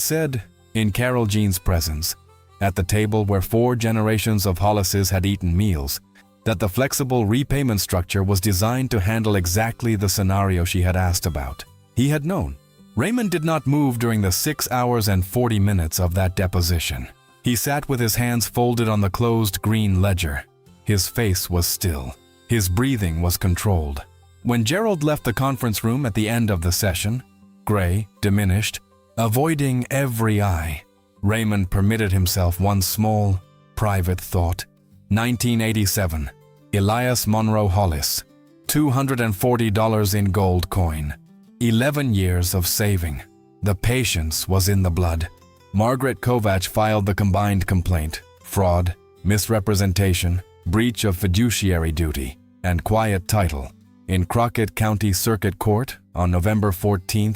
said, in Carol Jean's presence, at the table where 4 generations of Hollises had eaten meals, that the flexible repayment structure was designed to handle exactly the scenario she had asked about. He had known. Raymond did not move during the 6 hours and 40 minutes of that deposition. He sat with his hands folded on the closed green ledger. His face was still. His breathing was controlled. When Gerald left the conference room at the end of the session, gray, diminished, avoiding every eye, Raymond permitted himself one small, private thought. 1987. Elias Monroe Hollis. $240 in gold coin. 11 years of saving. The patience was in the blood. Margaret Kovach filed the combined complaint: fraud, misrepresentation, breach of fiduciary duty, and quiet title in Crockett County Circuit Court on November 14,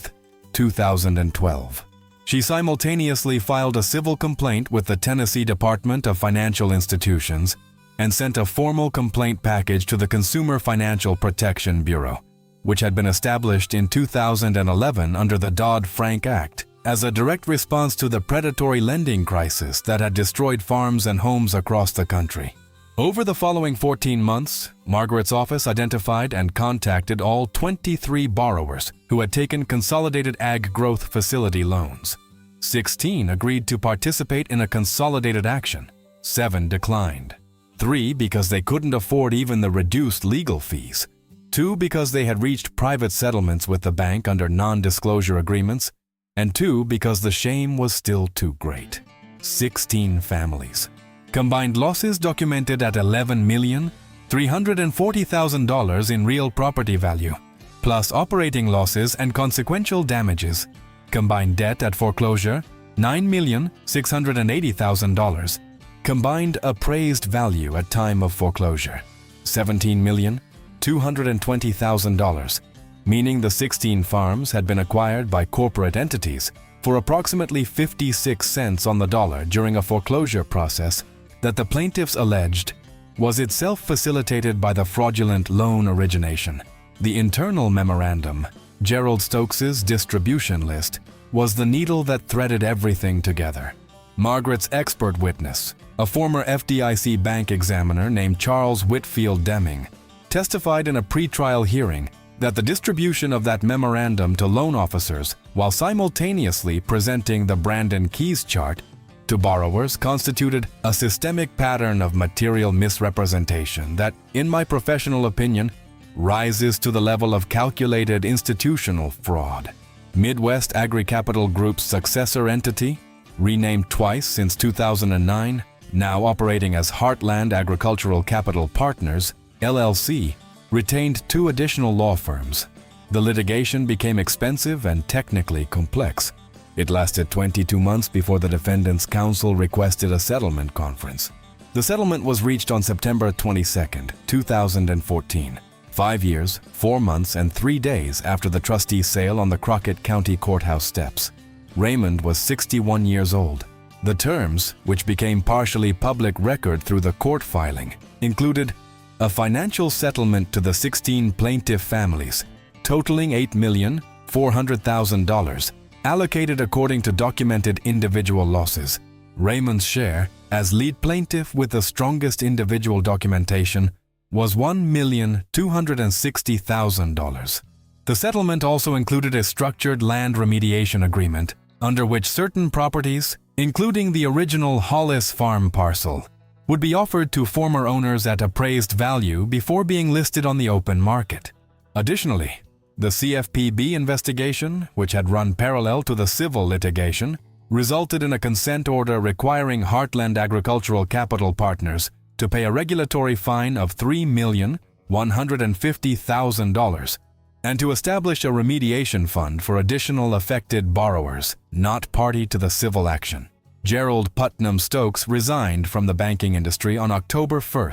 2012. She simultaneously filed a civil complaint with the Tennessee Department of Financial Institutions and sent a formal complaint package to the Consumer Financial Protection Bureau, which had been established in 2011 under the Dodd-Frank Act as a direct response to the predatory lending crisis that had destroyed farms and homes across the country. Over the following 14 months, Margaret's office identified and contacted all 23 borrowers who had taken Consolidated Ag Growth Facility loans. 16 agreed to participate in a consolidated action. 7 declined. 3 because they couldn't afford even the reduced legal fees. 2 because they had reached private settlements with the bank under non-disclosure agreements, and 2 because the shame was still too great. 16 families. Combined losses documented at $11,340,000 in real property value, plus operating losses and consequential damages. Combined debt at foreclosure, $9,680,000. Combined appraised value at time of foreclosure, $17,220,000, meaning the 16 farms had been acquired by corporate entities for approximately 56 cents on the dollar during a foreclosure process that the plaintiffs alleged was itself facilitated by the fraudulent loan origination. The internal memorandum, Gerald Stokes's distribution list, was the needle that threaded everything together. Margaret's expert witness, a former FDIC bank examiner named Charles Whitfield Deming, testified in a pretrial hearing that the distribution of that memorandum to loan officers while simultaneously presenting the Brandon Keys chart to borrowers constituted a systemic pattern of material misrepresentation that, in my professional opinion, rises to the level of calculated institutional fraud. Midwest Agri-Capital Group's successor entity, renamed twice since 2009, now operating as Heartland Agricultural Capital Partners, LLC, retained 2 additional law firms. The litigation became expensive and technically complex. It lasted 22 months before the defendant's counsel requested a settlement conference. The settlement was reached on September 22, 2014, 5 years, 4 months, and 3 days after the trustee's sale on the Crockett County Courthouse steps. Raymond was 61 years old. The terms, which became partially public record through the court filing, included a financial settlement to the 16 plaintiff families, totaling $8,400,000, allocated according to documented individual losses. Raymond's share, as lead plaintiff with the strongest individual documentation, was $1,260,000. The settlement also included a structured land remediation agreement, under which certain properties, including the original Hollis farm parcel, would be offered to former owners at appraised value before being listed on the open market. Additionally, the CFPB investigation, which had run parallel to the civil litigation, resulted in a consent order requiring Heartland Agricultural Capital Partners to pay a regulatory fine of $3,150,000 and to establish a remediation fund for additional affected borrowers not party to the civil action. Gerald Putnam Stokes resigned from the banking industry on October 1,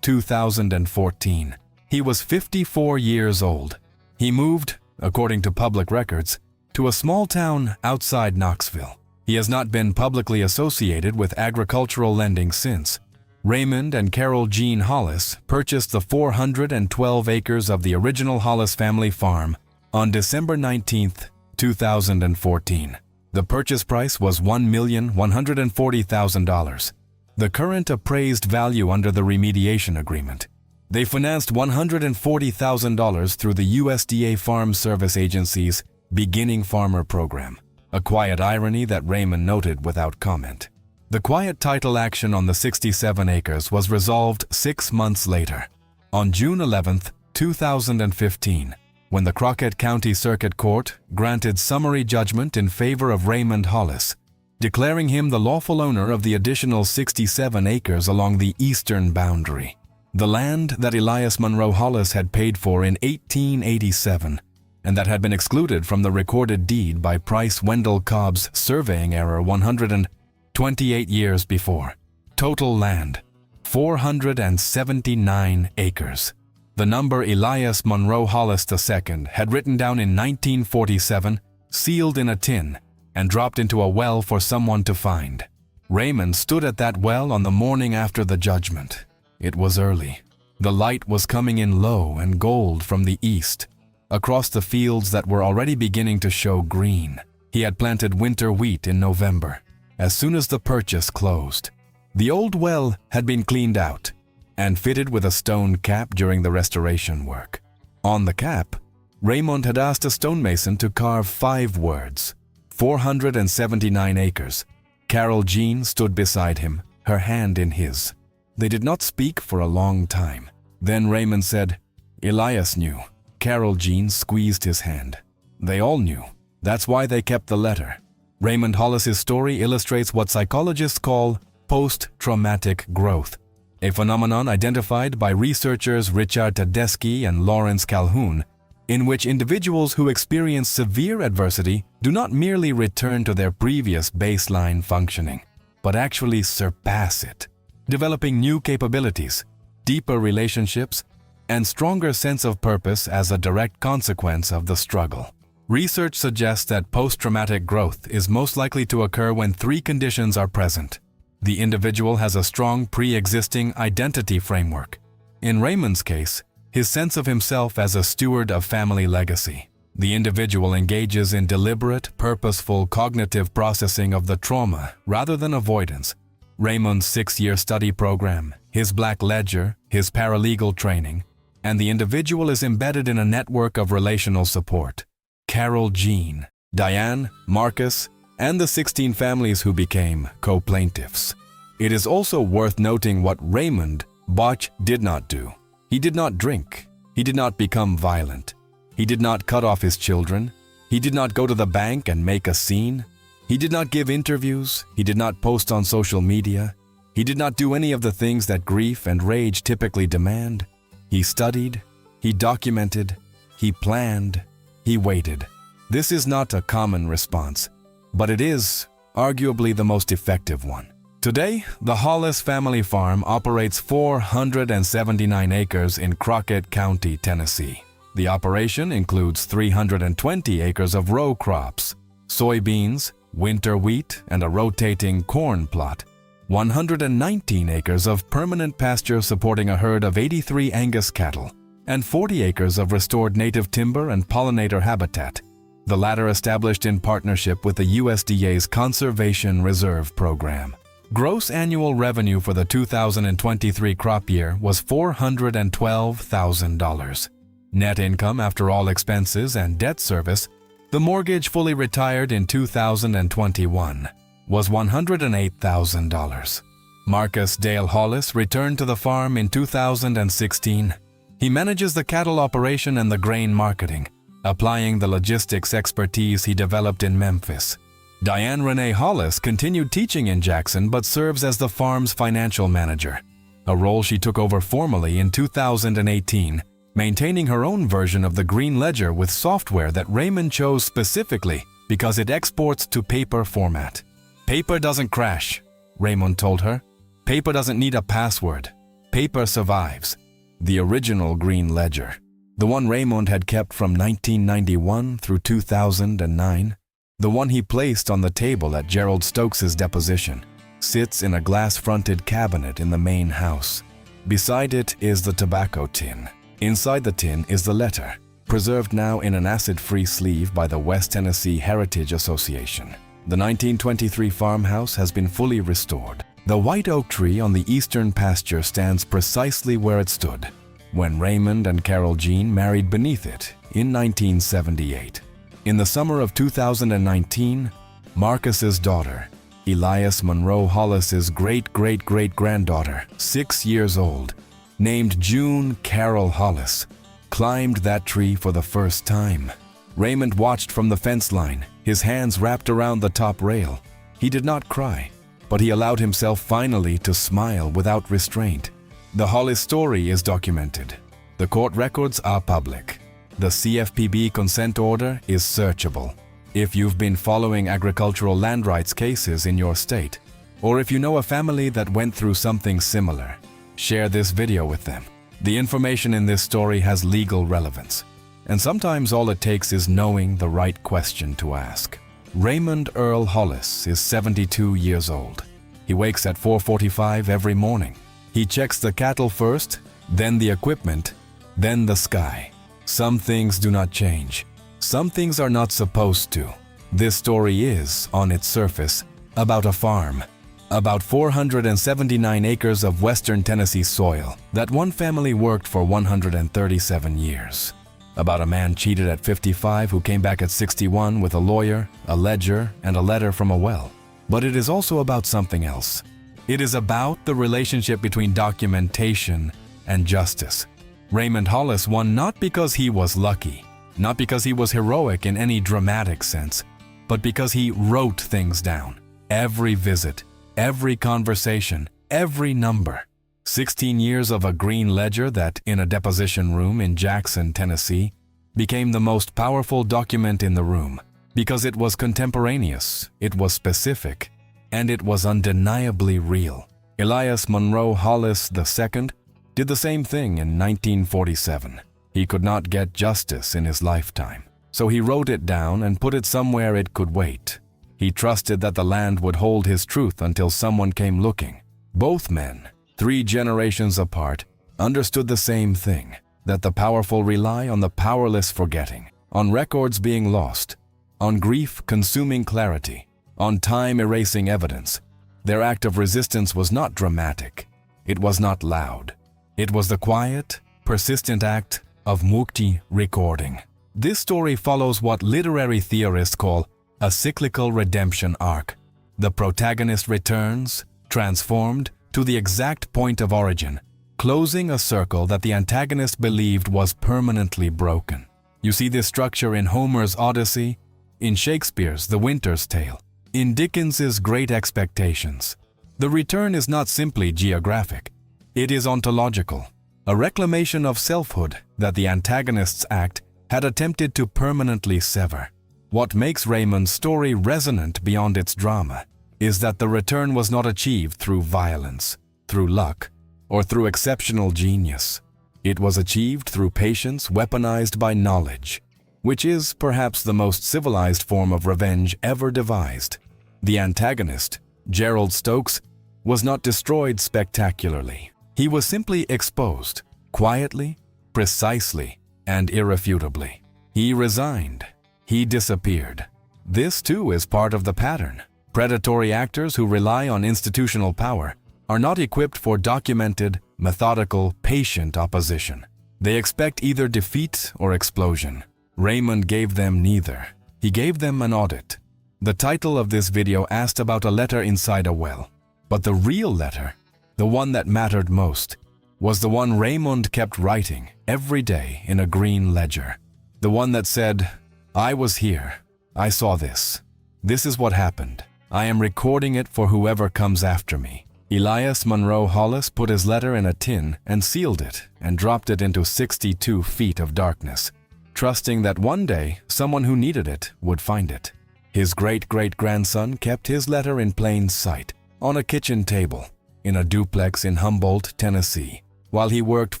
2014. He was 54 years old. He moved, according to public records, to a small town outside Knoxville. He has not been publicly associated with agricultural lending since. Raymond and Carol Jean Hollis purchased the 412 acres of the original Hollis family farm on December 19, 2014. The purchase price was $1,140,000, the current appraised value under the remediation agreement. They financed $140,000 through the USDA Farm Service Agency's Beginning Farmer Program, a quiet irony that Raymond noted without comment. The quiet title action on the 67 acres was resolved 6 months later, on June 11, 2015, when the Crockett County Circuit Court granted summary judgment in favor of Raymond Hollis, declaring him the lawful owner of the additional 67 acres along the eastern boundary. The land that Elias Monroe Hollis had paid for in 1887 and that had been excluded from the recorded deed by Price Wendell Cobb's surveying error 128 years before. Total land, 479 acres. The number Elias Monroe Hollis II had written down in 1947, sealed in a tin, and dropped into a well for someone to find. Raymond stood at that well on the morning after the judgment. It was early. The light was coming in low and gold from the east, across the fields that were already beginning to show green. He had planted winter wheat in November, as soon as the purchase closed. The old well had been cleaned out and fitted with a stone cap during the restoration work. On the cap, Raymond had asked a stonemason to carve 5 words, 479 acres. Carol Jean stood beside him, her hand in his. They did not speak for a long time. Then Raymond said, "Elias knew." Carol Jean squeezed his hand. They all knew. That's why they kept the letter. Raymond Hollis's story illustrates what psychologists call post-traumatic growth, a phenomenon identified by researchers Richard Tedeschi and Lawrence Calhoun, in which individuals who experience severe adversity do not merely return to their previous baseline functioning, but actually surpass it, developing new capabilities, deeper relationships, and stronger sense of purpose as a direct consequence of the struggle. Research suggests that post-traumatic growth is most likely to occur when 3 conditions are present. The individual has a strong pre-existing identity framework. In Raymond's case, his sense of himself as a steward of family legacy. The individual engages in deliberate, purposeful cognitive processing of the trauma rather than avoidance. Raymond's 6-year study program, his black ledger, his paralegal training, and the individual is embedded in a network of relational support. Carol Jean, Diane, Marcus, and the 16 families who became co-plaintiffs. It is also worth noting what Raymond Botch did not do. He did not drink. He did not become violent. He did not cut off his children. He did not go to the bank and make a scene. He did not give interviews. He did not post on social media. He did not do any of the things that grief and rage typically demand. He studied. He documented. He planned. He waited. This is not a common response, but it is arguably the most effective one. Today, the Hollis family farm operates 479 acres in Crockett County, Tennessee. The operation includes 320 acres of row crops, soybeans, winter wheat, and a rotating corn plot, 119 acres of permanent pasture supporting a herd of 83 Angus cattle, and 40 acres of restored native timber and pollinator habitat, the latter established in partnership with the USDA's Conservation Reserve Program. Gross annual revenue for the 2023 crop year was $412,000. Net income after all expenses and debt service, the mortgage fully retired in 2021, was $108,000. Marcus Dale Hollis returned to the farm in 2016. He manages the cattle operation and the grain marketing, applying the logistics expertise he developed in Memphis. Diane Renee Hollis continued teaching in Jackson but serves as the farm's financial manager, a role she took over formally in 2018, maintaining her own version of the Green Ledger with software that Raymond chose specifically because it exports to paper format. "Paper doesn't crash," Raymond told her. "Paper doesn't need a password. Paper survives." The original Green Ledger. The one Raymond had kept from 1991 through 2009, the one he placed on the table at Gerald Stokes's deposition, sits in a glass-fronted cabinet in the main house. Beside it is the tobacco tin. Inside the tin is the letter, preserved now in an acid-free sleeve by the West Tennessee Heritage Association. The 1923 farmhouse has been fully restored. The white oak tree on the eastern pasture stands precisely where it stood when Raymond and Carol Jean married beneath it in 1978. In the summer of 2019, Marcus's daughter, Elias Monroe Hollis's great-great-great-granddaughter, 6 years old, named June Carol Hollis, climbed that tree for the first time. Raymond watched from the fence line, his hands wrapped around the top rail. He did not cry, but he allowed himself finally to smile without restraint. The Hollis story is documented. The court records are public. The CFPB consent order is searchable. If you've been following agricultural land rights cases in your state, or if you know a family that went through something similar, share this video with them. The information in this story has legal relevance, and sometimes all it takes is knowing the right question to ask. Raymond Earl Hollis is 72 years old. He wakes at 4:45 every morning. He checks the cattle first, then the equipment, then the sky. Some things do not change. Some things are not supposed to. This story is, on its surface, about a farm, about 479 acres of western Tennessee soil that one family worked for 137 years. About a man cheated at 55 who came back at 61 with a lawyer, a ledger, and a letter from a well. But it is also about something else. It is about the relationship between documentation and justice. Raymond Hollis won not because he was lucky, not because he was heroic in any dramatic sense, but because he wrote things down. Every visit, every conversation, every number. 16 years of a green ledger that, in a deposition room in Jackson, Tennessee, became the most powerful document in the room because it was contemporaneous, it was specific, and it was undeniably real. Elias Monroe Hollis II did the same thing in 1947. He could not get justice in his lifetime, so he wrote it down and put it somewhere it could wait. He trusted that the land would hold his truth until someone came looking. Both men, 3 generations apart, understood the same thing, that the powerful rely on the powerless forgetting, on records being lost, on grief consuming clarity, on time erasing evidence. Their act of resistance was not dramatic. It was not loud. It was the quiet, persistent act of mukti recording. This story follows what literary theorists call a cyclical redemption arc. The protagonist returns, transformed, to the exact point of origin, closing a circle that the antagonist believed was permanently broken. You see this structure in Homer's Odyssey, in Shakespeare's The Winter's Tale, in Dickens's Great Expectations. The return is not simply geographic. It is ontological, a reclamation of selfhood that the antagonist's act had attempted to permanently sever. What makes Raymond's story resonant beyond its drama is that the return was not achieved through violence, through luck, or through exceptional genius. It was achieved through patience weaponized by knowledge, which is perhaps the most civilized form of revenge ever devised. The antagonist, Gerald Stokes, was not destroyed spectacularly. He was simply exposed, quietly, precisely, and irrefutably. He resigned. He disappeared. This too is part of the pattern. Predatory actors who rely on institutional power are not equipped for documented, methodical, patient opposition. They expect either defeat or explosion. Raymond gave them neither. He gave them an audit. The title of this video asked about a letter inside a well. But the real letter, the one that mattered most, was the one Raymond kept writing every day in a green ledger. The one that said, "I was here. I saw this. This is what happened. I am recording it for whoever comes after me." Elias Monroe Hollis put his letter in a tin and sealed it and dropped it into 62 feet of darkness, trusting that one day someone who needed it would find it. His great-great-grandson kept his letter in plain sight, on a kitchen table, in a duplex in Humboldt, Tennessee. while he worked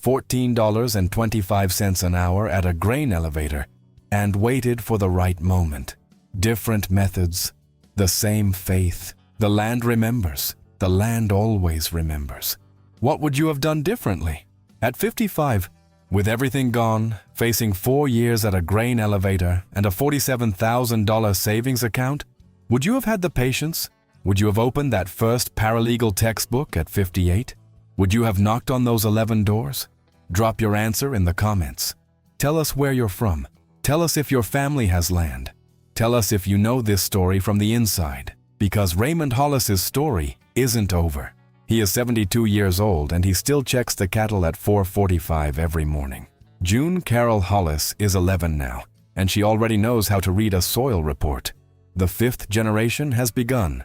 $14.25 an hour at a grain elevator and waited for the right moment. Different methods, the same faith. The land remembers. The land always remembers. What would you have done differently? At 55, with everything gone, facing 4 years at a grain elevator and a $47,000 savings account, would you have had the patience? Would you have opened that first paralegal textbook at 58? Would you have knocked on those 11 doors? Drop your answer in the comments. Tell us where you're from. Tell us if your family has land. Tell us if you know this story from the inside, because Raymond Hollis's story isn't over. He is 72 years old and he still checks the cattle at 4:45 every morning. June Carol Hollis is 11 now, and she already knows how to read a soil report. The 5th generation has begun.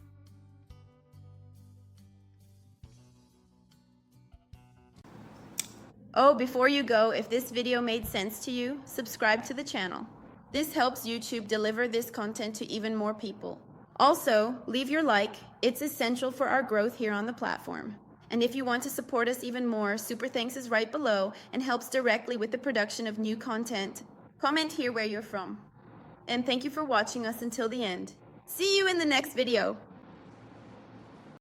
Oh, before you go, if this video made sense to you, subscribe to the channel. This helps YouTube deliver this content to even more people. Also, leave your like. It's essential for our growth here on the platform. And if you want to support us even more, Super Thanks is right below and helps directly with the production of new content. Comment here where you're from. And thank you for watching us until the end. See you in the next video.